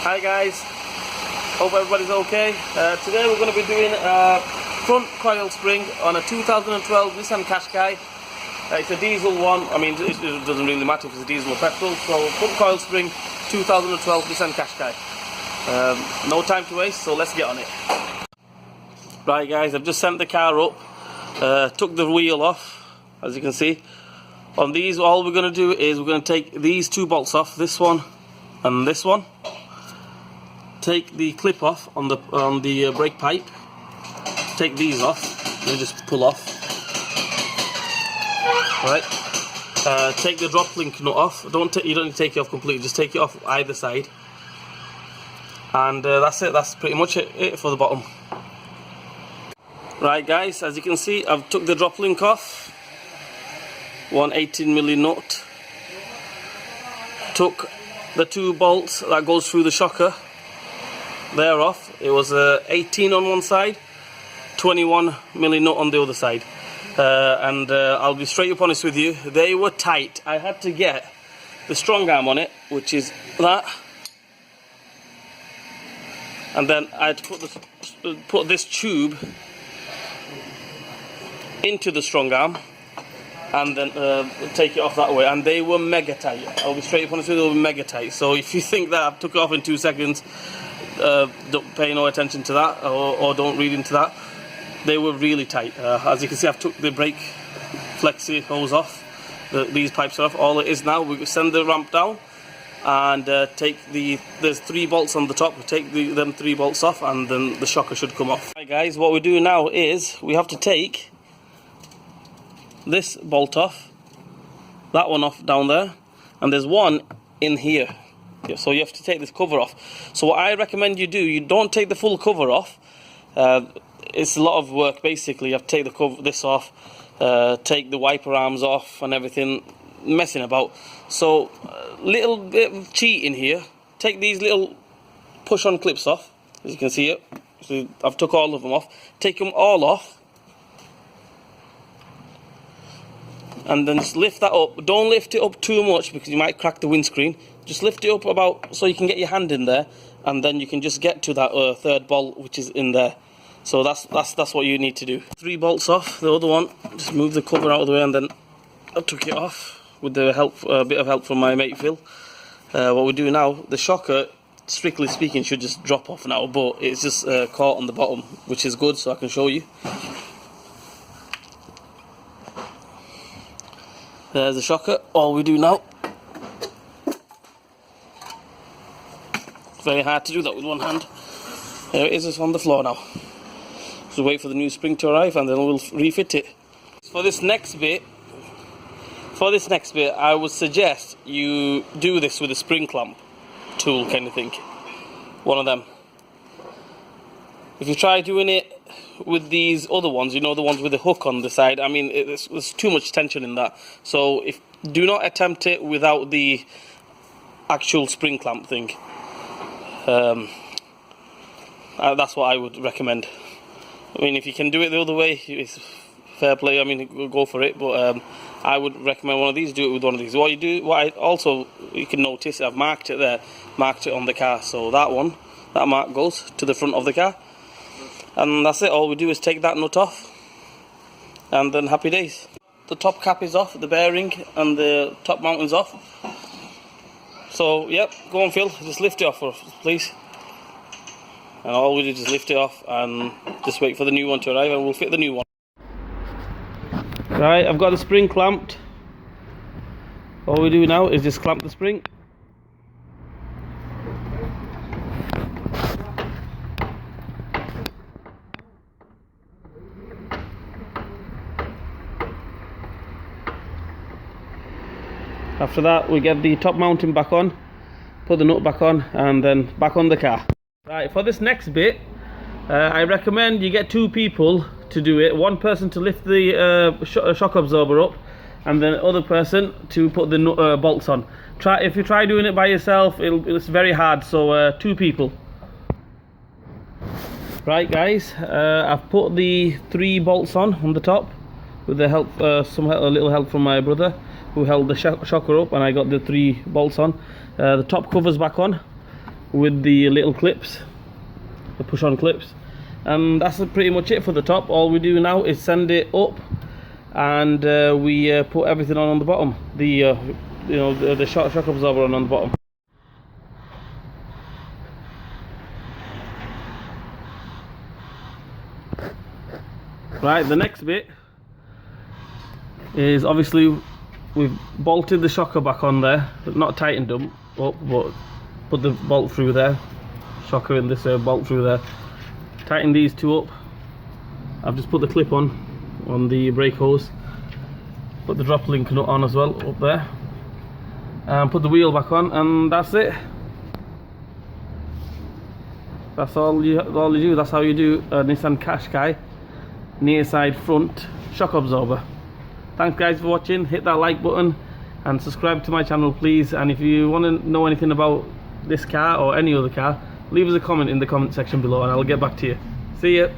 Hi guys, hope everybody's okay. Today we're going to be doing a front coil spring on a 2012 Nissan Qashqai. It's a diesel one. I mean, it doesn't really matter if it's a diesel or petrol. So front coil spring 2012 Nissan Qashqai. No time to waste, so let's get on it. Right guys, I've just sent the car up, took the wheel off, as you can see. On these, all we're going to do is we're going to take these two bolts off, this one and this one. Take the clip off on the brake pipe. Take these off. You just pull off. Right. Take the drop link nut off. You don't need to take it off completely. Just take it off either side. And that's it. That's pretty much it for the bottom. Right, guys. As you can see, I've took the drop link off. 118mm nut. Took the two bolts that goes through the shocker. They're off. It was 18 on one side, 21mm nut on the other side, and I'll be straight up honest with you, they were tight. I had to get the strong arm on it, which is that, and then I had to put this tube into the strong arm and then take it off that way, and they were mega tight. I'll be straight up honest with you, they were mega tight. So if you think that I took it off in 2 seconds, don't pay no attention to that, or don't read into that. They were really tight. As you can see, I've took the brake flexi hose off. These pipes are off. All it is now, we send the ramp down and there's 3 bolts on the top. We take them 3 bolts off, and then the shocker should come off. Right guys, what we do now is we have to take this bolt off, that one off down there, and there's one in here. So you have to take this cover off. So what I recommend you do, you don't take the full cover off. It's a lot of work basically. You have to take this off, take the wiper arms off and everything, messing about. So little bit of cheat in here. Take these little push-on clips off, as you can see it. So I've took all of them off. Take them all off, and then just lift that up. Don't lift it up too much because you might crack the windscreen. Just lift it up about so you can get your hand in there, and then you can just get to that third bolt which is in there. So that's what you need to do. 3 bolts off. The other one, just move the cover out of the way, and then I took it off with the help, a bit of help from my mate Phil. What we do now, the shocker, strictly speaking, should just drop off now, but it's just caught on the bottom, which is good, so I can show you. There's the shocker. All we do now. Very hard to do that with one hand. There it is, it's on the floor now. So wait for the new spring to arrive, and then we'll refit it. For this next bit, I would suggest you do this with a spring clamp tool kind of thing. One of them. If you try doing it with these other ones, you know, the ones with the hook on the side, I mean, there's too much tension in that. So do not attempt it without the actual spring clamp thing. That's what I would recommend. I mean, if you can do it the other way, it's fair play. I mean, go for it. But I would recommend one of these. Do it with one of these. What you can notice, I've marked it there, marked it on the car. So that mark goes to the front of the car, and that's it. All we do is take that nut off, and then happy days. The top cap is off, the bearing and the top mounting's off. So, yep, go on Phil, just lift it off for us, please. And all we do is just lift it off and just wait for the new one to arrive, and we'll fit the new one. Right, I've got the spring clamped. All we do now is just clamp the spring. After that, we get the top mounting back on, put the nut back on, and then back on the car. Right, for this next bit, I recommend you get 2 people to do it. One person to lift the shock absorber up, and then the other person to put the bolts on. If you try doing it by yourself, it's very hard, so 2 people. Right guys, I've put the 3 bolts on the top with the help, a little help from my brother, who held the shocker up, and I got the 3 bolts on. The top cover's back on, with the little clips, the push-on clips, and that's pretty much it for the top. All we do now is send it up, and we put everything on the bottom. The you know, the shock absorber on the bottom. Right, the next bit is obviously we've bolted the shocker back on there, not tightened them up, but put the bolt through there, shocker in this bolt through there, tighten these two up. I've just put the clip on the brake hose, put the drop link nut on as well up there, and put the wheel back on, and that's it. That's all you do. That's how you do a Nissan Qashqai near side front shock absorber. Thanks guys for watching. Hit that like button and subscribe to my channel please, and if you want to know anything about this car or any other car, leave us a comment in the comment section below and I'll get back to you. See ya.